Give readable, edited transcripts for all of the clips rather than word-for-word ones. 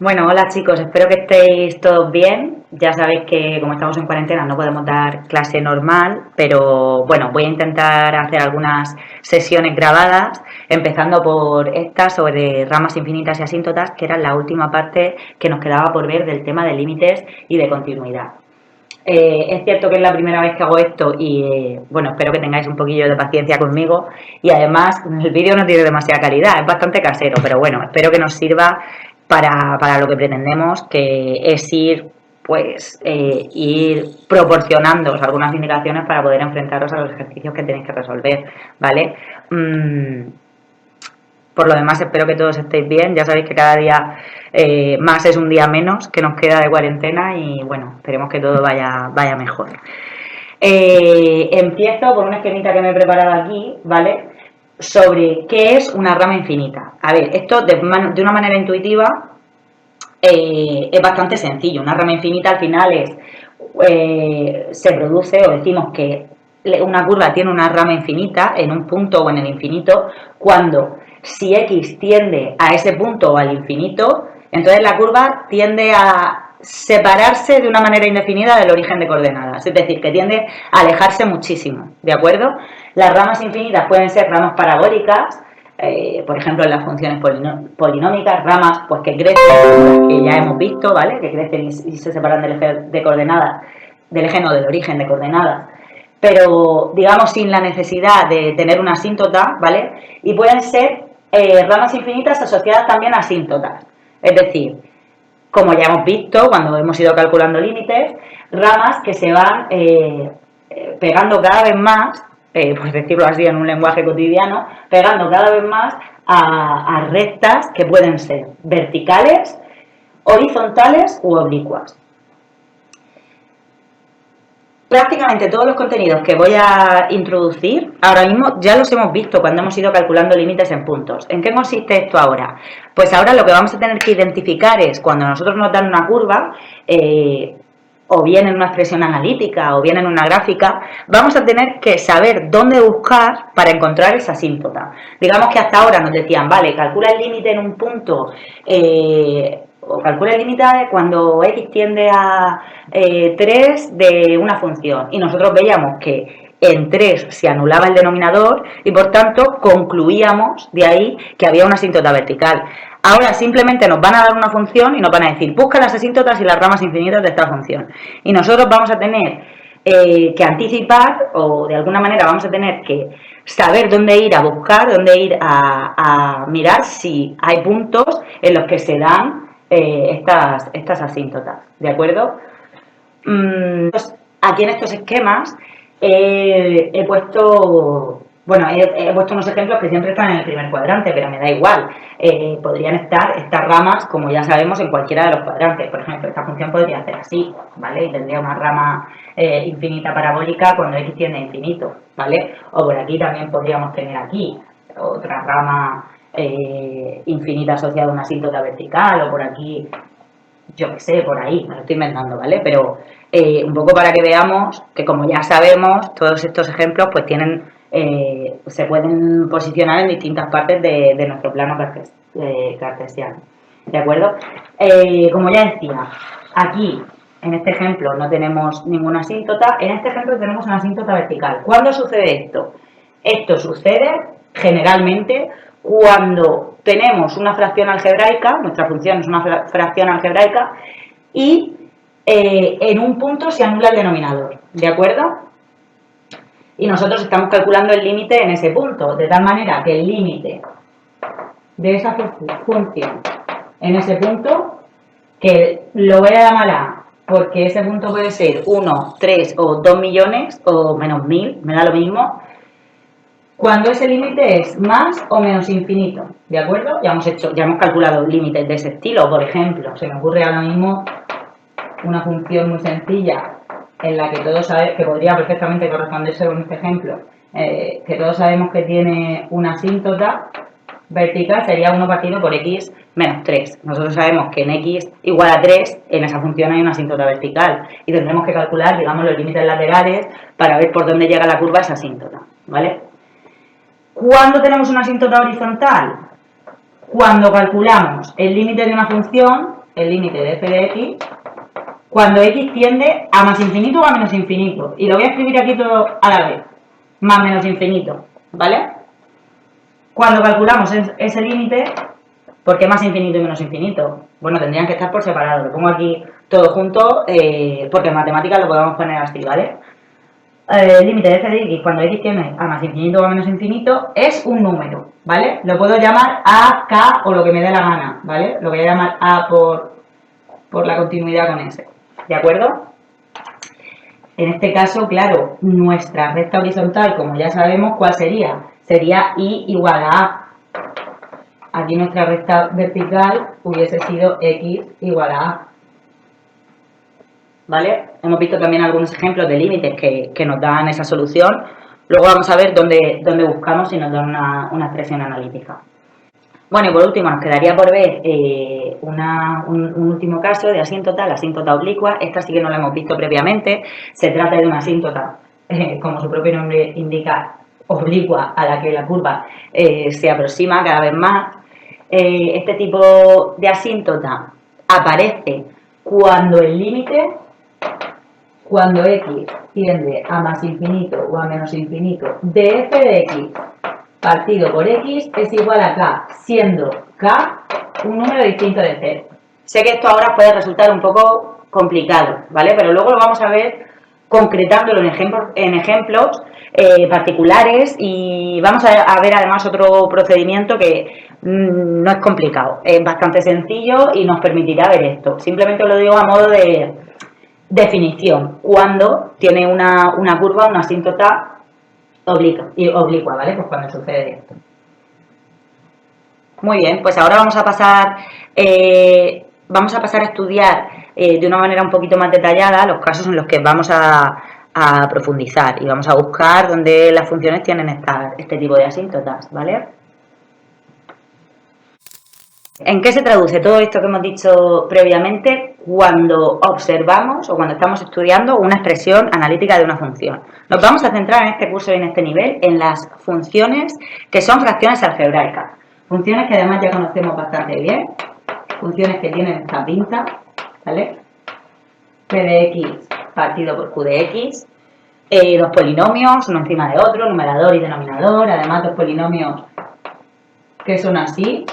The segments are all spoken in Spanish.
Bueno, hola chicos, espero que estéis todos bien. Ya sabéis que como estamos en cuarentena no podemos dar clase normal, pero bueno, voy a intentar hacer algunas sesiones grabadas, empezando por esta sobre ramas infinitas y asíntotas, que era la última parte que nos quedaba por ver del tema de límites y de continuidad. Es cierto que es la primera vez que hago esto y bueno, espero que tengáis un poquillo de paciencia conmigo y además el vídeo no tiene demasiada calidad, es bastante casero, pero bueno, espero que nos sirva para lo que pretendemos, que es ir proporcionándoos algunas indicaciones para poder enfrentaros a los ejercicios que tenéis que resolver, ¿vale? Por lo demás, espero que todos estéis bien. Ya sabéis que cada día más es un día menos que nos queda de cuarentena y bueno, esperemos que todo vaya mejor. Empiezo por una esquemita que me he preparado aquí, ¿vale? Sobre qué es una rama infinita. A ver, esto de una manera intuitiva es bastante sencillo. Una rama infinita al final se produce, o decimos que una curva tiene una rama infinita en un punto o en el infinito cuando si x tiende a ese punto o al infinito, entonces la curva tiende a separarse de una manera indefinida del origen de coordenadas, es decir, que tiende a alejarse muchísimo, ¿de acuerdo? Las ramas infinitas pueden ser ramas parabólicas, por ejemplo, en las funciones polinómicas, ramas pues que crecen, que ya hemos visto, ¿vale? Que crecen y se separan del eje de coordenadas, del eje no, del origen de coordenadas, pero digamos sin la necesidad de tener una asíntota, ¿vale? Y pueden ser ramas infinitas asociadas también a asíntotas, es decir, como ya hemos visto cuando hemos ido calculando límites, ramas que se van pegando cada vez más, por decirlo así en un lenguaje cotidiano, pegando cada vez más a rectas que pueden ser verticales, horizontales u oblicuas. Prácticamente todos los contenidos que voy a introducir ahora mismo ya los hemos visto cuando hemos ido calculando límites en puntos. ¿En qué consiste esto ahora? Pues ahora lo que vamos a tener que identificar es cuando nosotros nos dan una curva, o bien en una expresión analítica o bien en una gráfica, vamos a tener que saber dónde buscar para encontrar esa asíntota. Digamos que hasta ahora nos decían, vale, calcula el límite en un punto, o calcula el límite cuando x tiende a 3 de una función y nosotros veíamos que en 3 se anulaba el denominador y por tanto concluíamos de ahí que había una asíntota vertical. Ahora simplemente nos van a dar una función y nos van a decir busca las asíntotas y las ramas infinitas de esta función y nosotros vamos a tener que anticipar o de alguna manera vamos a tener que saber dónde ir a buscar, dónde ir a mirar si hay puntos en los que se dan estas asíntotas, ¿de acuerdo? Aquí en estos esquemas he puesto, bueno, he puesto unos ejemplos que siempre están en el primer cuadrante, pero me da igual. Podrían estar estas ramas, como ya sabemos, en cualquiera de los cuadrantes. Por ejemplo, esta función podría hacer así, ¿vale? Y tendría una rama infinita parabólica cuando x tiende a infinito, ¿vale? O por aquí también podríamos tener aquí otra rama infinita asociada a una asíntota vertical, o por aquí, yo qué sé, por ahí, me lo estoy inventando, ¿vale? Pero un poco para que veamos que, como ya sabemos, todos estos ejemplos pues tienen, se pueden posicionar en distintas partes de nuestro plano cartesiano, ¿de acuerdo? Como ya decía, aquí, en este ejemplo, no tenemos ninguna asíntota, en este ejemplo tenemos una asíntota vertical. ¿Cuándo sucede esto? Esto sucede generalmente cuando tenemos una fracción algebraica, nuestra función es una fracción algebraica, y en un punto se anula el denominador, ¿de acuerdo? Y nosotros estamos calculando el límite en ese punto, de tal manera que el límite de esa función en ese punto, que lo voy a llamar A, porque ese punto puede ser 1, 3 o 2 millones o menos 1000, me da lo mismo, cuando ese límite es más o menos infinito, ¿de acuerdo? Ya hemos calculado límites de ese estilo, por ejemplo, se me ocurre ahora mismo una función muy sencilla en la que todos sabemos, que podría perfectamente corresponderse con este ejemplo, que todos sabemos que tiene una asíntota vertical, sería 1 partido por x menos 3. Nosotros sabemos que en x igual a 3, en esa función hay una asíntota vertical y tendremos que calcular, digamos, los límites laterales para ver por dónde llega la curva esa asíntota, ¿vale? ¿Cuándo tenemos una asíntota horizontal? Cuando calculamos el límite de una función el límite de f de x cuando x tiende a más infinito o a menos infinito. Y lo voy a escribir aquí todo a la vez. Más menos infinito, ¿vale? Cuando calculamos ese límite, ¿por qué más infinito y menos infinito? Bueno, tendrían que estar por separado. Lo pongo aquí todo junto porque en matemáticas lo podemos poner así, ¿vale? El límite de f de x cuando x tiende a más infinito o a menos infinito es un número, ¿vale? Lo puedo llamar a, k o lo que me dé la gana, ¿vale? Lo voy a llamar a por la continuidad con s, ¿de acuerdo? En este caso, claro, nuestra recta horizontal, como ya sabemos, ¿cuál sería? Sería y igual a a. Aquí nuestra recta vertical hubiese sido x igual a a. ¿Vale? Hemos visto también algunos ejemplos de límites que nos dan esa solución. Luego vamos a ver dónde buscamos y nos dan una expresión analítica. Bueno, y por último nos quedaría por ver un último caso de asíntota, la asíntota oblicua. Esta sí que no la hemos visto previamente. Se trata de una asíntota, como su propio nombre indica, oblicua, a la que la curva se aproxima cada vez más. Este tipo de asíntota aparece cuando el límite, cuando x tiende a más infinito o a menos infinito de f de x partido por x es igual a k, siendo k un número distinto de 0. Sé que esto ahora puede resultar un poco complicado, ¿vale? Pero luego lo vamos a ver concretándolo en ejemplos particulares y vamos a ver además otro procedimiento que no es complicado, es bastante sencillo y nos permitirá ver esto. Simplemente os lo digo a modo de definición, cuando tiene una curva, una asíntota oblicua, ¿vale? Pues cuando sucede esto. Muy bien, pues ahora vamos a pasar a estudiar de una manera un poquito más detallada los casos en los que vamos a profundizar y vamos a buscar dónde las funciones tienen este tipo de asíntotas, ¿vale? ¿En qué se traduce todo esto que hemos dicho previamente cuando observamos o cuando estamos estudiando una expresión analítica de una función? Nos vamos a centrar en este curso y en este nivel en las funciones que son fracciones algebraicas. Funciones que además ya conocemos bastante bien. Funciones que tienen esta pinta, ¿vale? P de x partido por q de x. Dos polinomios, uno encima de otro, numerador y denominador. Además, dos polinomios que son así.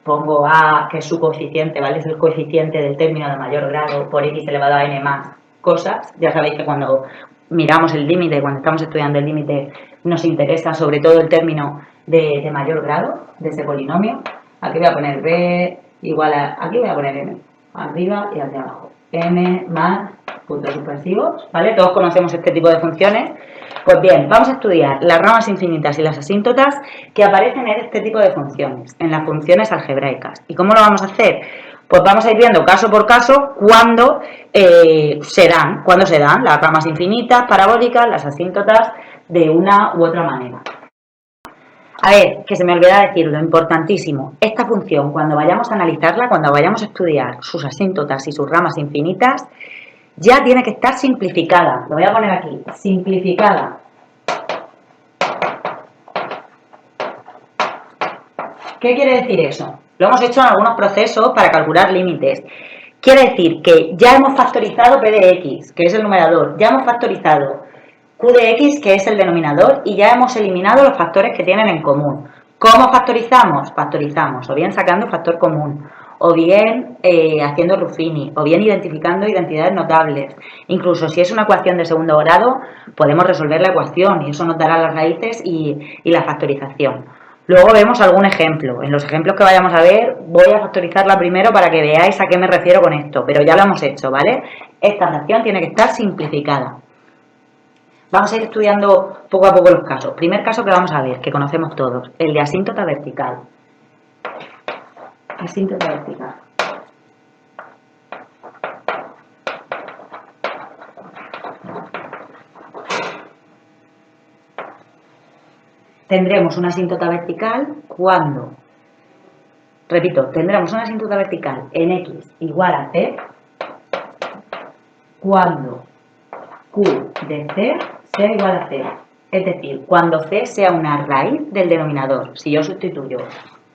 Pongo a, que es su coeficiente, ¿vale? Es el coeficiente del término de mayor grado por x elevado a n más cosas. Ya sabéis que cuando miramos el límite, cuando estamos estudiando el límite, nos interesa sobre todo el término de mayor grado de ese polinomio. Aquí voy a poner b igual a, aquí voy a poner n, arriba y hacia abajo. n más puntos suspensivos, ¿vale? Todos conocemos este tipo de funciones. Pues bien, vamos a estudiar las ramas infinitas y las asíntotas que aparecen en este tipo de funciones, en las funciones algebraicas. ¿Y cómo lo vamos a hacer? Pues vamos a ir viendo caso por caso cuándo se dan las ramas infinitas, parabólicas, las asíntotas de una u otra manera. A ver, que se me olvida decir lo importantísimo. Esta función, cuando vayamos a analizarla, cuando vayamos a estudiar sus asíntotas y sus ramas infinitas, ya tiene que estar simplificada. Lo voy a poner aquí, simplificada. ¿Qué quiere decir eso? Lo hemos hecho en algunos procesos para calcular límites. Quiere decir que ya hemos factorizado p de x, que es el numerador, ya hemos factorizado q de x, que es el denominador, y ya hemos eliminado los factores que tienen en común. ¿Cómo factorizamos? Factorizamos o bien sacando factor común, o bien haciendo Ruffini, o bien identificando identidades notables. Incluso si es una ecuación de segundo grado, podemos resolver la ecuación y eso nos dará las raíces y la factorización. Luego vemos algún ejemplo. En los ejemplos que vayamos a ver, voy a factorizarla primero para que veáis a qué me refiero con esto, pero ya lo hemos hecho, ¿vale? Esta fracción tiene que estar simplificada. Vamos a ir estudiando poco a poco los casos. Primer caso que vamos a ver, que conocemos todos, el de asíntota vertical. Asíntota vertical. Tendremos una asíntota vertical cuando, repito, tendremos una asíntota vertical en x igual a c cuando q de c sea igual a 0. Es decir, cuando c sea una raíz del denominador. Si yo sustituyo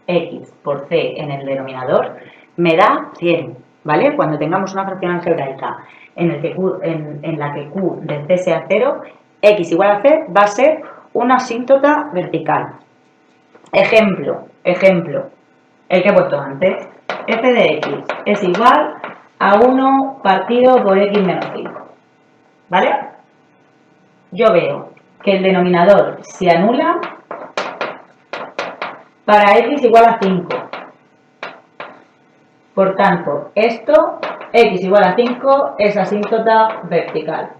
x por c en el denominador, me da 100, ¿vale? Cuando tengamos una fracción algebraica en la que Q de C sea 0, X igual a C va a ser una asíntota vertical. Ejemplo, el que he puesto antes. F de X es igual a 1 partido por X menos 5, ¿vale? Yo veo que el denominador se anula para X igual a 5. Por tanto, esto, X igual a 5, es asíntota vertical.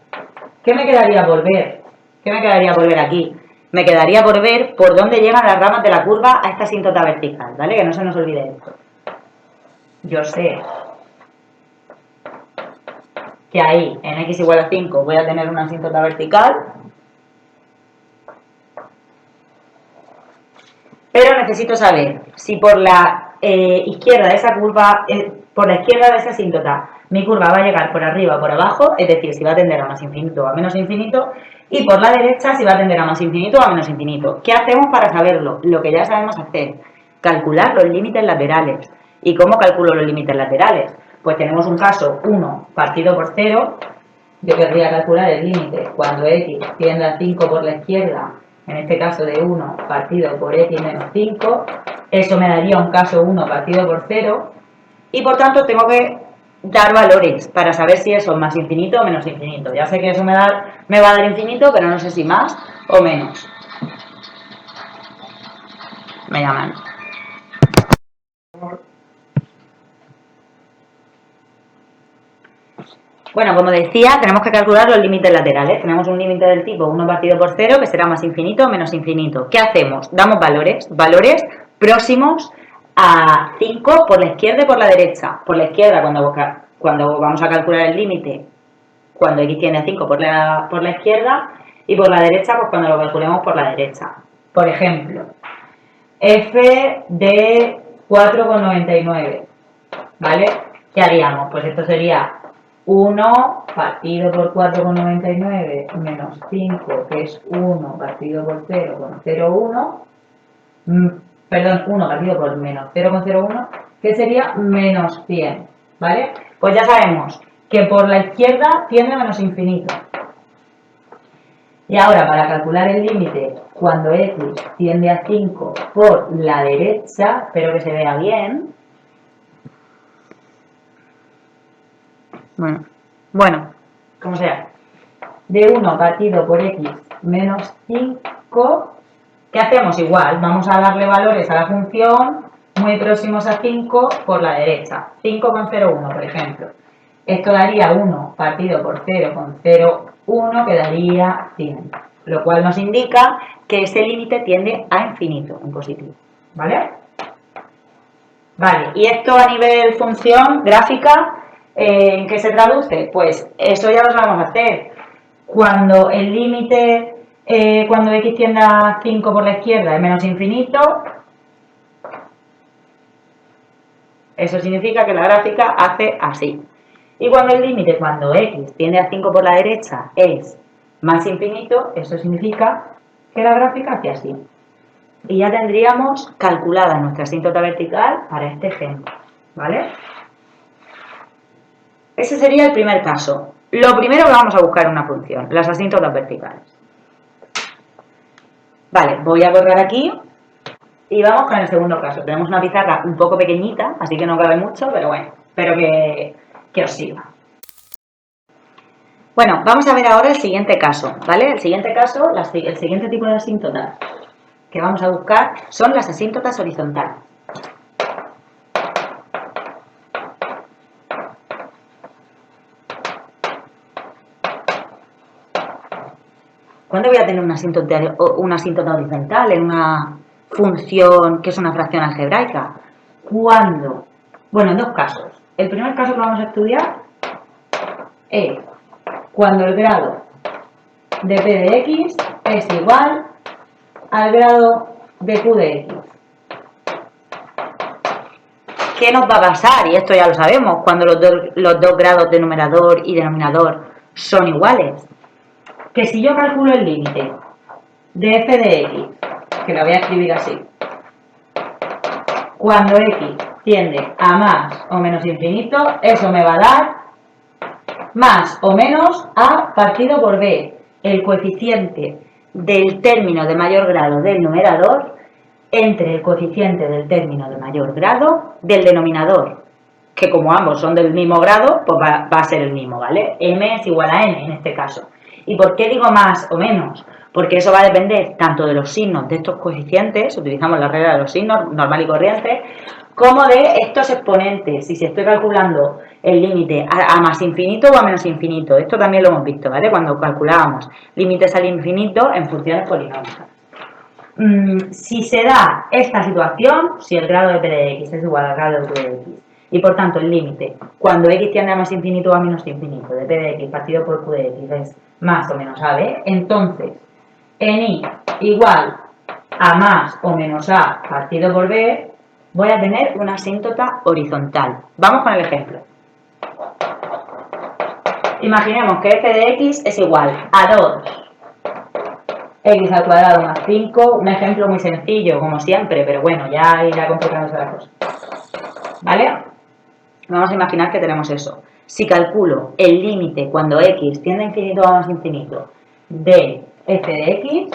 ¿Qué me quedaría por ver? ¿Qué me quedaría por ver aquí? Me quedaría por ver por dónde llegan las ramas de la curva a esta asíntota vertical, ¿vale? Que no se nos olvide esto. Yo sé que ahí, en X igual a 5, voy a tener una asíntota vertical, pero necesito saber si por la izquierda de esa curva, por la izquierda de esa asíntota, mi curva va a llegar por arriba o por abajo, es decir, si va a tender a más infinito o a menos infinito, y por la derecha si va a tender a más infinito o a menos infinito. ¿Qué hacemos para saberlo? Lo que ya sabemos hacer, calcular los límites laterales. ¿Y cómo calculo los límites laterales? Pues tenemos un caso 1 partido por 0, yo querría calcular el límite cuando X tiende a 5 por la izquierda, en este caso de 1 partido por X menos 5, eso me daría un caso 1 partido por 0, y por tanto tengo que dar valores para saber si eso es más infinito o menos infinito. Ya sé que eso me va a dar infinito, pero no sé si más o menos. Me llaman. Bueno, como decía, tenemos que calcular los límites laterales. Tenemos un límite del tipo 1 partido por 0, que será más infinito o menos infinito. ¿Qué hacemos? Damos valores próximos a 5 por la izquierda y por la derecha. Por la izquierda, cuando vamos a calcular el límite, cuando X tiende a 5 por la izquierda, y por la derecha, pues cuando lo calculemos por la derecha. Por ejemplo, F de 4,99, ¿vale? ¿Qué haríamos? Pues esto sería 1 partido por 4,99 menos 5, que es 1 partido por 0,01, perdón, 1 partido por menos 0,01, que sería menos 100, ¿vale? Pues ya sabemos que por la izquierda tiende a menos infinito. Y ahora, para calcular el límite cuando X tiende a 5 por la derecha, espero que se vea bien. Bueno, como sea. De 1 partido por X menos 5, ¿qué hacemos? Igual, vamos a darle valores a la función muy próximos a 5 por la derecha. 5,01, por ejemplo. Esto daría 1 partido por 0,01, que daría 100. Lo cual nos indica que ese límite tiende a infinito en positivo. ¿Vale? Vale, y esto a nivel función gráfica, ¿en qué se traduce? Pues eso ya lo sabemos hacer. Cuando el límite, cuando X tiende a 5 por la izquierda es menos infinito, eso significa que la gráfica hace así. Y cuando el límite, cuando X tiende a 5 por la derecha es más infinito, eso significa que la gráfica hace así. Y ya tendríamos calculada nuestra asíntota vertical para este ejemplo, ¿vale? Ese sería el primer caso. Lo primero que vamos a buscar en una función, las asíntotas verticales. Vale, voy a borrar aquí y vamos con el segundo caso. Tenemos una pizarra un poco pequeñita, así que no cabe mucho, pero bueno, espero que os sirva. Bueno, vamos a ver ahora el siguiente caso, ¿vale? El siguiente caso, el siguiente tipo de asíntotas que vamos a buscar son las asíntotas horizontales. ¿Cuándo voy a tener una asíntota horizontal en una función que es una fracción algebraica? ¿Cuándo? Bueno, en dos casos. El primer caso que vamos a estudiar es cuando el grado de P de X es igual al grado de Q de X. ¿Qué nos va a pasar? Y esto ya lo sabemos, cuando los dos grados de numerador y denominador son iguales. Que si yo calculo el límite de F de X, que lo voy a escribir así, cuando X tiende a más o menos infinito, eso me va a dar más o menos a partido por b, el coeficiente del término de mayor grado del numerador entre el coeficiente del término de mayor grado del denominador, que como ambos son del mismo grado, pues va a ser el mismo, ¿vale? M es igual a n en este caso. ¿Y por qué digo más o menos? Porque eso va a depender tanto de los signos de estos coeficientes, utilizamos la regla de los signos, normal y corriente, como de estos exponentes, si estoy calculando el límite a más infinito o a menos infinito. Esto también lo hemos visto, ¿vale? Cuando calculábamos límites al infinito en funciones polinomiales. Si se da esta situación, si el grado de p de x es igual al grado de q de x, y por tanto el límite, cuando x tiende a más infinito o a menos infinito, de p de x partido por q de x es más o menos a b, entonces en i igual a más o menos a partido por b, voy a tener una asíntota horizontal. Vamos con el ejemplo. Imaginemos que f de x es igual a 2 x al cuadrado más 5, un ejemplo muy sencillo, como siempre, pero bueno, ya irá complicándose la cosa. ¿Vale? Vamos a imaginar que tenemos eso. Si calculo el límite cuando x tiende a infinito o a más infinito de f de x,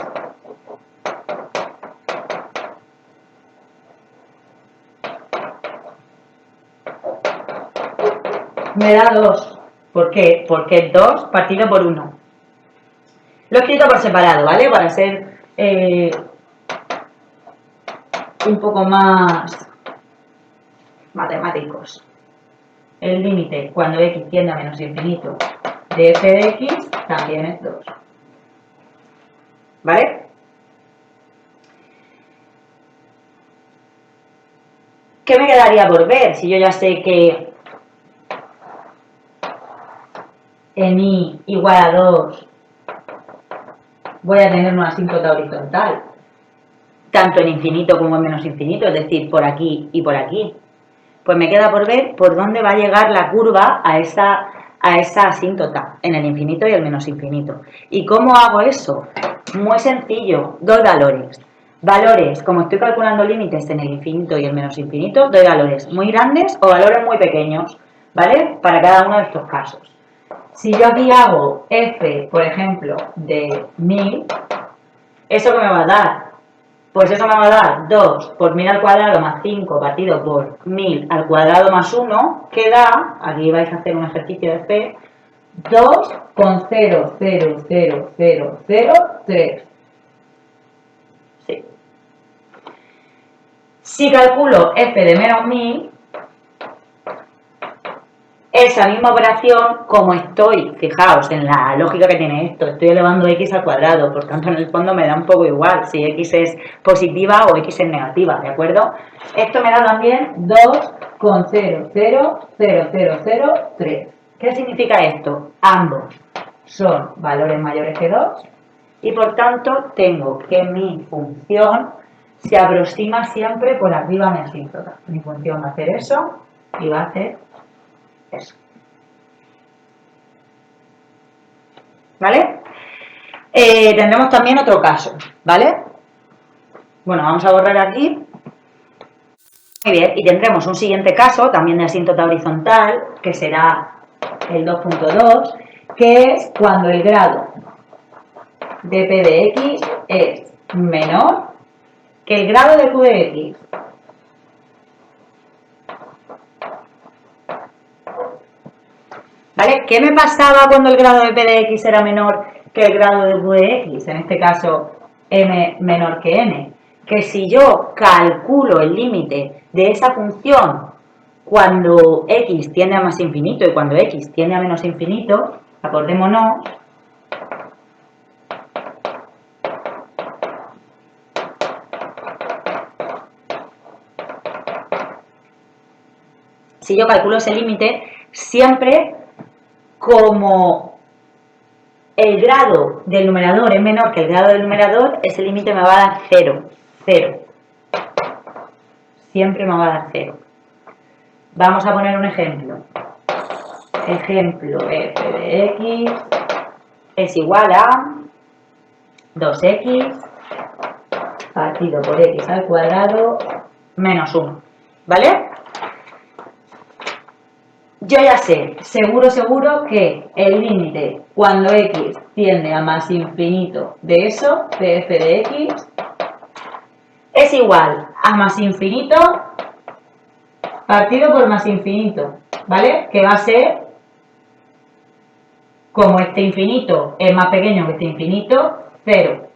me da 2. ¿Por qué? Porque es 2 partido por 1. Lo he escrito por separado, ¿vale? Para ser un poco más matemáticos. El límite cuando x tiende a menos infinito de f de x también es 2. ¿Vale? ¿Qué me quedaría por ver si yo ya sé que en i igual a 2 voy a tener una asíntota horizontal, tanto en infinito como en menos infinito, es decir, por aquí y por aquí? Pues me queda por ver por dónde va a llegar la curva a esa asíntota, en el infinito y el menos infinito. ¿Y cómo hago eso? Muy sencillo, doy valores. Valores, como estoy calculando límites en el infinito y el menos infinito, doy valores muy grandes o valores muy pequeños, ¿vale? Para cada uno de estos casos. Si yo aquí hago f, por ejemplo, de 1000, ¿eso qué me va a dar? Pues eso me va a dar 2 por 1000 al cuadrado más 5 partido por 1000 al cuadrado más 1, que da, aquí vais a hacer un ejercicio de fe, 2,00003. Sí. Si calculo f de menos 1000, esa misma operación, como estoy, fijaos en la lógica que tiene esto, estoy elevando x al cuadrado, por tanto en el fondo me da un poco igual si x es positiva o x es negativa, ¿de acuerdo? Esto me da también 2,00003. ¿Qué significa esto? Ambos son valores mayores que 2 y por tanto tengo que mi función se aproxima siempre por arriba a mi asíntota. Mi función va a hacer eso y va a hacer eso. ¿Vale? Tendremos también otro caso, ¿vale? Bueno, vamos a borrar aquí. Muy bien, y tendremos un siguiente caso, también de asíntota horizontal, que será el 2.2, que es cuando el grado de p de x es menor que el grado de q de x. ¿Vale? ¿Qué me pasaba cuando el grado de p de x era menor que el grado de q de x? En este caso, m menor que n. Que si yo calculo el límite de esa función cuando x tiende a más infinito y cuando x tiende a menos infinito, acordémonos, si yo calculo ese límite, siempre como el grado del numerador es menor que el grado del numerador, ese límite me va a dar 0. 0. Siempre me va a dar 0. Vamos a poner un ejemplo. Ejemplo, f de x es igual a 2x partido por x al cuadrado menos 1. ¿Vale? yo ya sé, seguro que el límite cuando x tiende a más infinito de eso, de f de x, es igual a más infinito partido por más infinito, ¿vale? Que va a ser, como este infinito es más pequeño que este infinito, 0.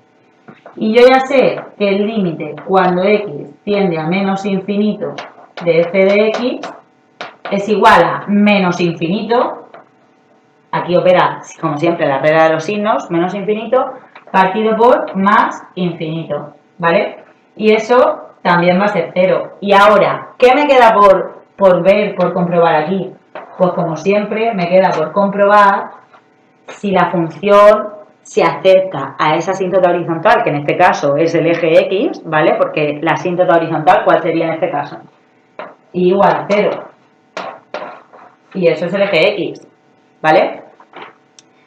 Y yo ya sé que el límite cuando x tiende a menos infinito de f de x es igual a menos infinito, aquí opera como siempre la regla de los signos, menos infinito, partido por más infinito, ¿vale? Y eso también va a ser 0. Y ahora, ¿qué me queda por ver, por comprobar aquí? Pues como siempre me queda por comprobar si la función se acerca a esa asíntota horizontal, que en este caso es el eje X, ¿vale? Porque la asíntota horizontal, ¿cuál sería en este caso? Igual a 0. Y eso es el eje X, ¿vale?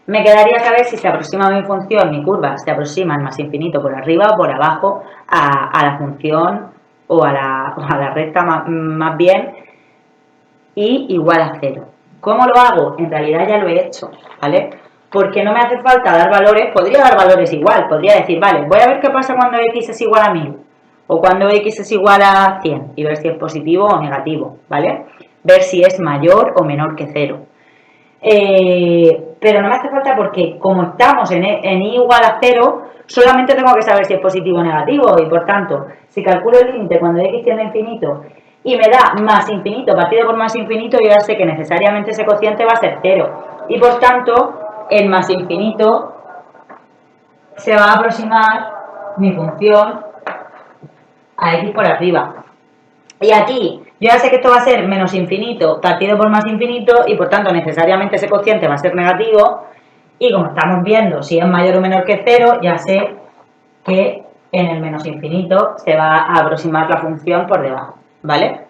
Me quedaría saber si se aproxima mi función, mi curva, se aproxima al más infinito por arriba o por abajo a la función o a la recta más bien, y igual a 0. ¿Cómo lo hago? En realidad ya lo he hecho, ¿vale? Porque no me hace falta dar valores, podría dar valores igual, podría decir, vale, voy a ver qué pasa cuando x es igual a 1000 o cuando x es igual a 100 y ver si es positivo o negativo, ¿vale? Ver si es mayor o menor que 0. Pero no me hace falta porque como estamos en i igual a 0, solamente tengo que saber si es positivo o negativo y por tanto, si calculo el límite cuando x tiende a infinito y me da más infinito partido por más infinito, yo ya sé que necesariamente ese cociente va a ser 0 y por tanto el más infinito se va a aproximar mi función a x por arriba. Y aquí yo ya sé que esto va a ser menos infinito partido por más infinito y por tanto necesariamente ese cociente va a ser negativo y como estamos viendo si es mayor o menor que 0, ya sé que en el menos infinito se va a aproximar la función por debajo, ¿vale?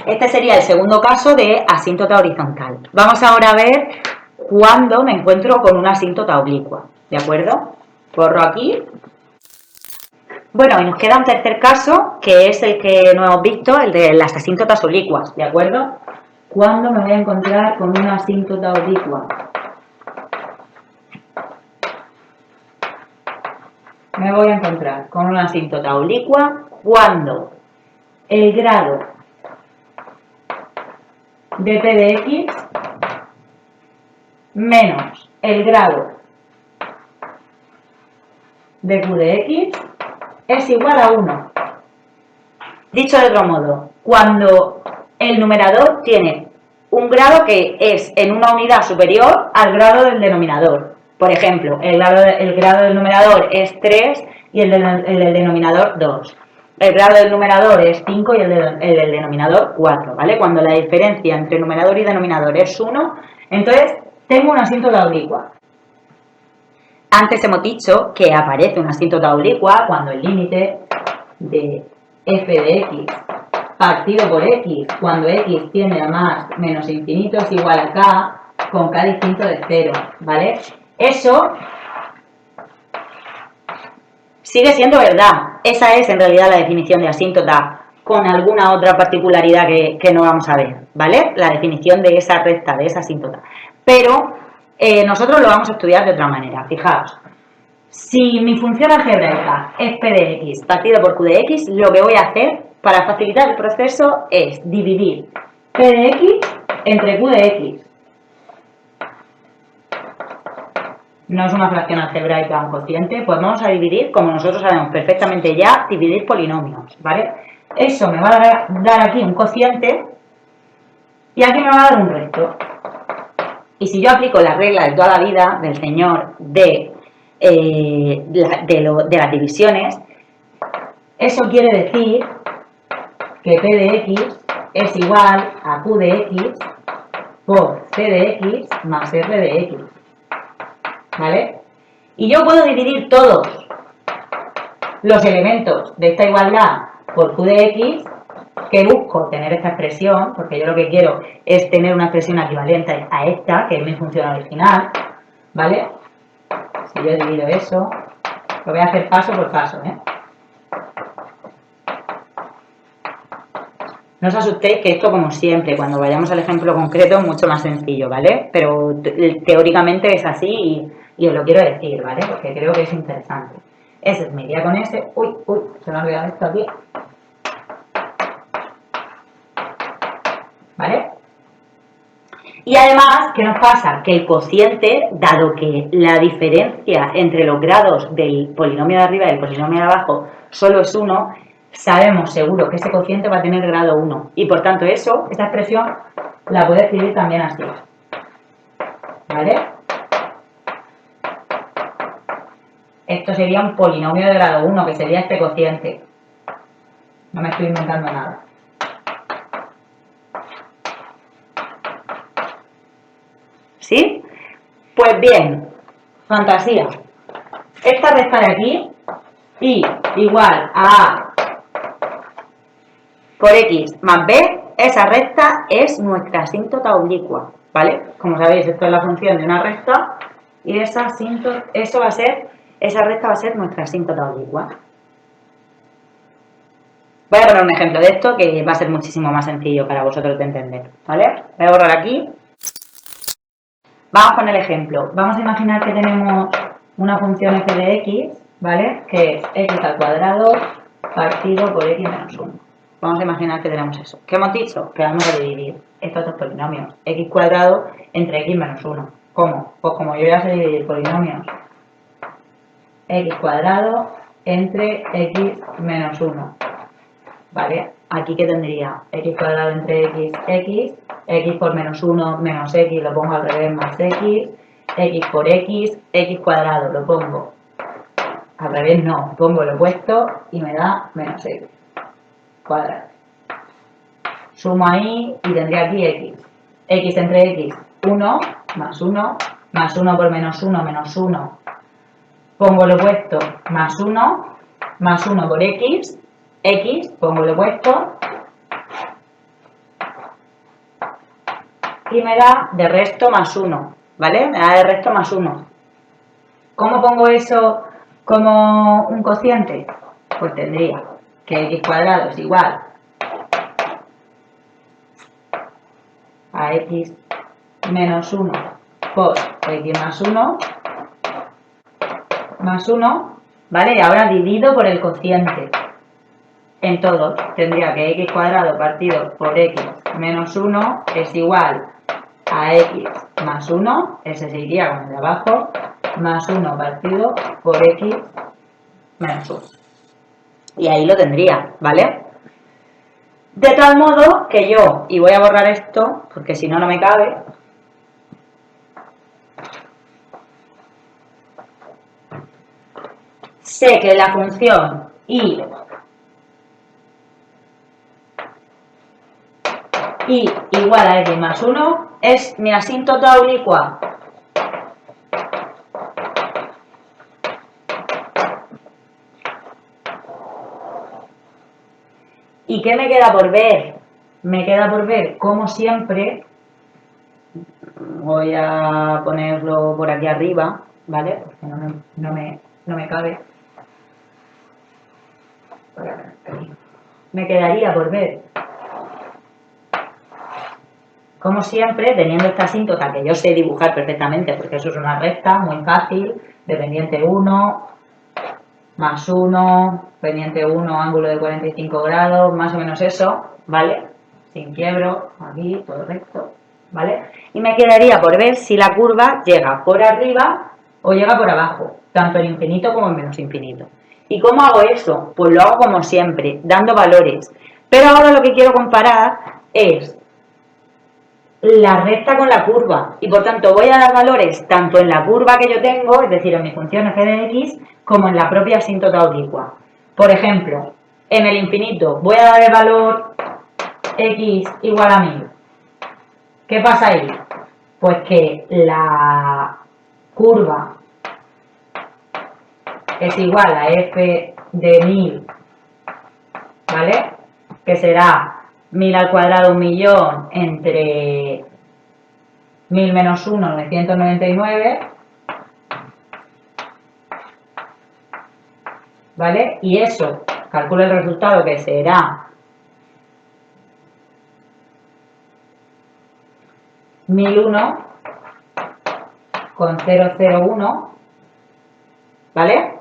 Este sería el segundo caso de asíntota horizontal. Vamos ahora a ver cuándo me encuentro con una asíntota oblicua, ¿de acuerdo? Borro aquí. Bueno, y nos queda un tercer caso, que es el que no hemos visto, el de las asíntotas oblicuas, ¿de acuerdo? ¿Cuándo me voy a encontrar con una asíntota oblicua? Me voy a encontrar con una asíntota oblicua cuando el grado de p de x menos el grado de q de x es igual a 1. Dicho de otro modo, cuando el numerador tiene un grado que es en una unidad superior al grado del denominador. Por ejemplo, el grado del numerador es 3 y el del denominador 2. El grado del numerador es 5 y el del denominador 4, ¿vale? Cuando la diferencia entre numerador y denominador es 1, entonces tengo una asíntota oblicua. Antes hemos dicho que aparece una asíntota oblicua cuando el límite de f de x partido por x cuando x tiende a más menos infinito es igual a k con k distinto de 0, ¿vale? Eso sigue siendo verdad. Esa es en realidad la definición de asíntota con alguna otra particularidad que no vamos a ver, ¿vale? La definición de esa recta, de esa asíntota. Pero nosotros lo vamos a estudiar de otra manera. Fijaos, si mi función algebraica es p de x partido por q de x, lo que voy a hacer para facilitar el proceso es dividir p de x entre q de x. No es una fracción algebraica un cociente, pues vamos a dividir, como nosotros sabemos perfectamente ya, dividir polinomios, ¿vale? Eso me va a dar aquí un cociente y aquí me va a dar un resto. Y si yo aplico la regla de toda la vida del señor de las divisiones, eso quiere decir que p de x es igual a q de x por c de x más r de x, ¿vale? Y yo puedo dividir todos los elementos de esta igualdad por q de x, que busco tener esta expresión, porque yo lo que quiero es tener una expresión equivalente a esta, que es mi función original, ¿vale? Si yo divido eso, lo voy a hacer paso por paso, ¿eh? No os asustéis que esto, como siempre, cuando vayamos al ejemplo concreto es mucho más sencillo, ¿vale? Pero teóricamente es así y os lo quiero decir, ¿vale? Porque creo que es interesante. Ese es mi día con ese. Uy, se me ha olvidado esto aquí. ¿Vale? Y además, ¿qué nos pasa? Que el cociente, dado que la diferencia entre los grados del polinomio de arriba y el polinomio de abajo solo es 1, sabemos seguro que ese cociente va a tener grado 1. Y por tanto esa expresión la puedo escribir también así. ¿Vale? Esto sería un polinomio de grado 1, que sería este cociente. No me estoy inventando nada. ¿Sí? Pues bien, fantasía. Esta recta de aquí, y igual a A por X más B, esa recta es nuestra asíntota oblicua, ¿vale? Como sabéis, esto es la función de una recta y esa recta va a ser nuestra asíntota oblicua. Voy a poner un ejemplo de esto que va a ser muchísimo más sencillo para vosotros de entender, ¿vale? Voy a borrar aquí. Vamos con el ejemplo. Vamos a imaginar que tenemos una función f de x, ¿vale? Que es x al cuadrado partido por x menos 1. Vamos a imaginar que tenemos eso. ¿Qué hemos dicho? Que vamos a dividir estos dos polinomios, x cuadrado entre x menos 1. ¿Cómo? Pues como yo ya sé dividir polinomios, x cuadrado entre x menos 1. ¿Vale? Aquí que tendría x cuadrado entre x por menos 1 menos x, lo pongo al revés, más x por x cuadrado, lo pongo al revés, no, pongo lo opuesto y me da menos x cuadrado. Sumo ahí y tendría aquí x entre x, 1 más 1, más 1 por menos 1, menos 1, pongo lo opuesto, más 1 por x, pongo lo opuesto, y me da de resto más 1, ¿vale? Me da de resto más 1. ¿Cómo pongo eso como un cociente? Pues tendría que x cuadrado es igual a x menos 1 por x más 1, ¿vale? Y ahora divido por el cociente. En todos tendría que x cuadrado partido por x menos 1 es igual a x más 1, ese se iría con el de abajo, más 1 partido por x menos 1. Y ahí lo tendría, ¿vale? De tal modo que yo, y voy a borrar esto, porque si no, no me cabe, sé que la función y igual a x más 1 es mi asíntota oblicua. ¿Y qué me queda por ver? Me queda por ver, como siempre, voy a ponerlo por aquí arriba, ¿vale? Porque no me cabe. Me quedaría por ver, como siempre, teniendo esta asíntota que yo sé dibujar perfectamente, porque eso es una recta muy fácil, de pendiente 1, más 1, pendiente 1, ángulo de 45 grados, más o menos eso, ¿vale? Sin quiebro, aquí, todo recto, ¿vale? Y me quedaría por ver si la curva llega por arriba o llega por abajo, tanto en infinito como en menos infinito. ¿Y cómo hago eso? Pues lo hago como siempre, dando valores. Pero ahora lo que quiero comparar es la recta con la curva y por tanto voy a dar valores tanto en la curva que yo tengo, es decir, en mi función f de x, como en la propia asíntota oblicua. Por ejemplo, en el infinito voy a dar el valor x igual a 1000. ¿Qué pasa ahí? Pues que la curva es igual a f de 1000, ¿vale? Que será 1000 al cuadrado 1.000.000 entre 1000 menos 1, 999, ¿vale? Y eso, calculo el resultado que será 1001 con 001, ¿vale?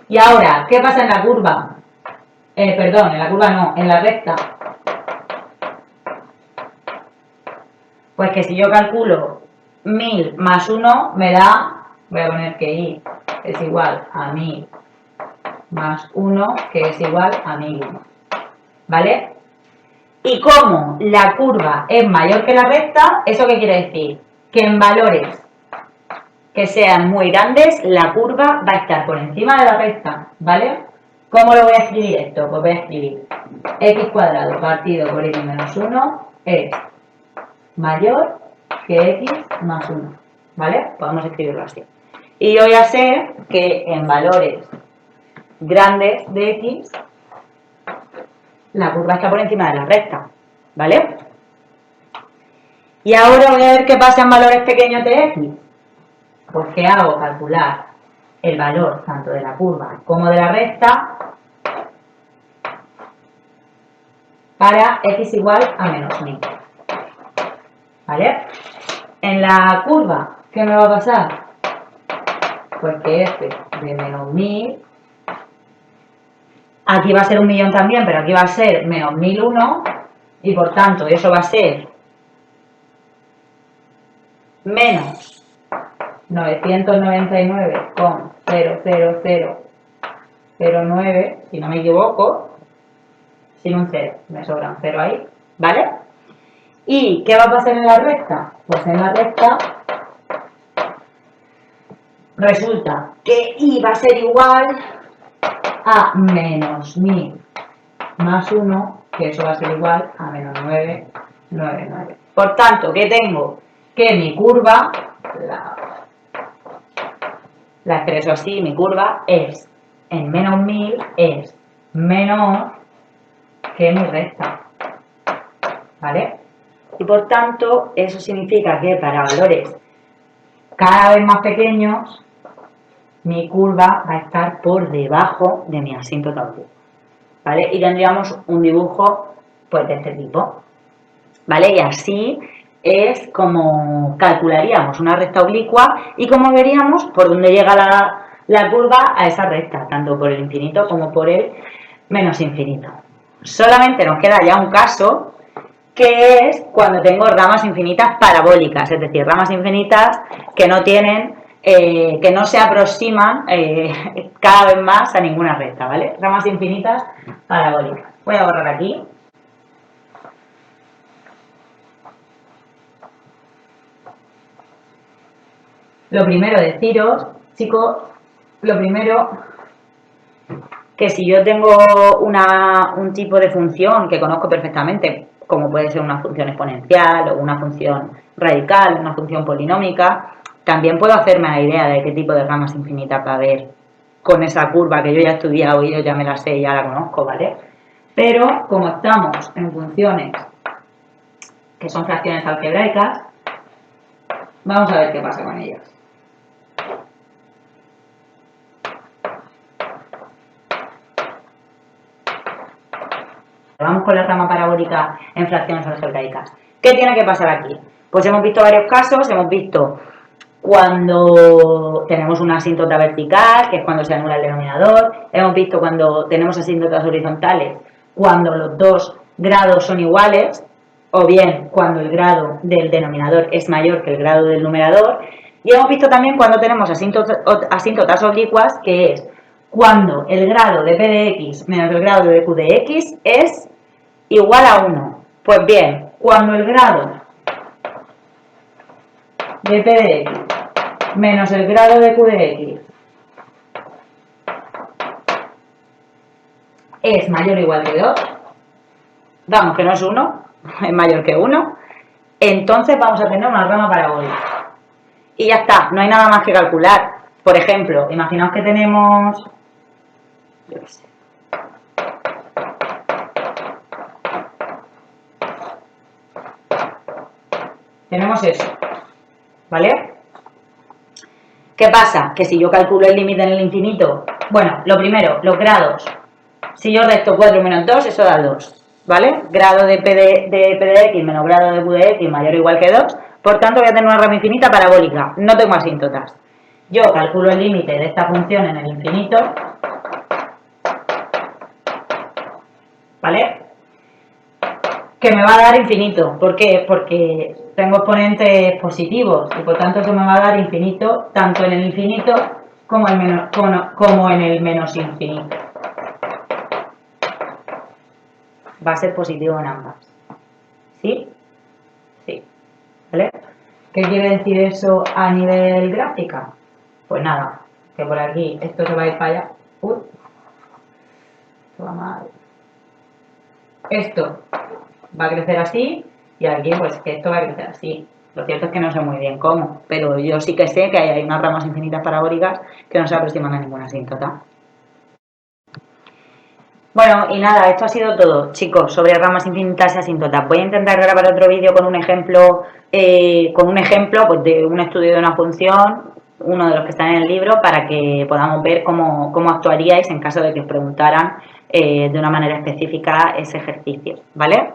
Y ahora, ¿qué pasa en la curva? Perdón, en la curva no, en la recta. Pues que si yo calculo 1000 más 1 me da, voy a poner que i es igual a 1000 más 1, que es igual a 1001, ¿vale? Y como la curva es mayor que la recta, ¿eso qué quiere decir? Que en valores que sean muy grandes, la curva va a estar por encima de la recta, ¿vale? ¿Cómo lo voy a escribir esto? Pues voy a escribir x cuadrado partido por x menos 1 es mayor que x más 1, ¿vale? Podemos escribirlo así. Y yo ya sé que en valores grandes de x, la curva está por encima de la recta, ¿vale? Y ahora voy a ver qué pasa en valores pequeños de x. Pues ¿qué hago? Calcular el valor tanto de la curva como de la recta para x igual a menos 1000, ¿vale? En la curva, ¿qué me va a pasar? Pues que f de menos 1000, aquí va a ser 1.000.000 también, pero aquí va a ser menos 1001, y por tanto eso va a ser menos 999,00009, si no me equivoco, sin un 0, me sobra un 0 ahí, ¿vale? ¿Y qué va a pasar en la recta? Pues en la recta resulta que i va a ser igual a menos 1000 más 1, que eso va a ser igual a menos 999. Por tanto, ¿qué tengo? Que mi curva, la expreso así, mi curva es, en menos 1000, es menor que mi recta, ¿vale? Y por tanto, eso significa que para valores cada vez más pequeños, mi curva va a estar por debajo de mi asíntota oblicua, ¿vale? Y tendríamos un dibujo, pues, de este tipo, ¿vale? Y así es como calcularíamos una recta oblicua y como veríamos por dónde llega la curva a esa recta, tanto por el infinito como por el menos infinito. Solamente nos queda ya un caso, que es cuando tengo ramas infinitas parabólicas, es decir, ramas infinitas que no tienen, que no se aproximan cada vez más a ninguna recta, ¿vale? Ramas infinitas parabólicas. Voy a borrar aquí. Lo primero deciros, chicos, lo primero, que si yo tengo un tipo de función que conozco perfectamente, como puede ser una función exponencial o una función radical, una función polinómica, también puedo hacerme la idea de qué tipo de ramas infinitas va a haber con esa curva que yo ya he estudiado y yo ya me la sé y ya la conozco, ¿vale? Pero como estamos en funciones que son fracciones algebraicas, vamos a ver qué pasa con ellas. Vamos con la rama parabólica en fracciones algebraicas. ¿Qué tiene que pasar aquí? Pues hemos visto varios casos, hemos visto cuando tenemos una asíntota vertical, que es cuando se anula el denominador, hemos visto cuando tenemos asíntotas horizontales, cuando los dos grados son iguales, o bien cuando el grado del denominador es mayor que el grado del numerador, y hemos visto también cuando tenemos asíntotas oblicuas, que es cuando el grado de p de x menos el grado de q de x es igual a 1. Pues bien, cuando el grado de p de x menos el grado de q de x es mayor o igual que 2, vamos, que no es 1, es mayor que 1, entonces vamos a tener una rama parabólica. Y ya está, no hay nada más que calcular. Por ejemplo, imaginaos que tenemos, yo qué sé, tenemos eso, ¿vale? ¿Qué pasa? Que si yo calculo el límite en el infinito, bueno, lo primero, los grados. Si yo resto 4 menos 2, eso da 2, ¿vale? Grado de p de x menos grado de q de x mayor o igual que 2, Por tanto, voy a tener una rama infinita parabólica. No tengo asíntotas. Yo calculo el límite de esta función en el infinito, ¿vale? Que me va a dar infinito. ¿Por qué? Porque tengo exponentes positivos y por tanto eso me va a dar infinito tanto en el infinito como en el menos infinito. Va a ser positivo en ambas. ¿Sí? Sí. ¿Vale? ¿Qué quiere decir eso a nivel gráfica? Pues nada, que por aquí esto se va a ir para allá. Uy, esto va mal. Esto va a crecer así y aquí pues que esto va a crecer así. Lo cierto es que no sé muy bien cómo, pero yo sí que sé que hay unas ramas infinitas parabólicas que no se aproximan a ninguna asíntota. Bueno, y nada, esto ha sido todo, chicos, sobre ramas infinitas y asíntotas. Voy a intentar grabar otro vídeo con un ejemplo pues, de un estudio de una función, uno de los que están en el libro, para que podamos ver cómo actuaríais en caso de que os preguntaran de una manera específica ese ejercicio, ¿vale?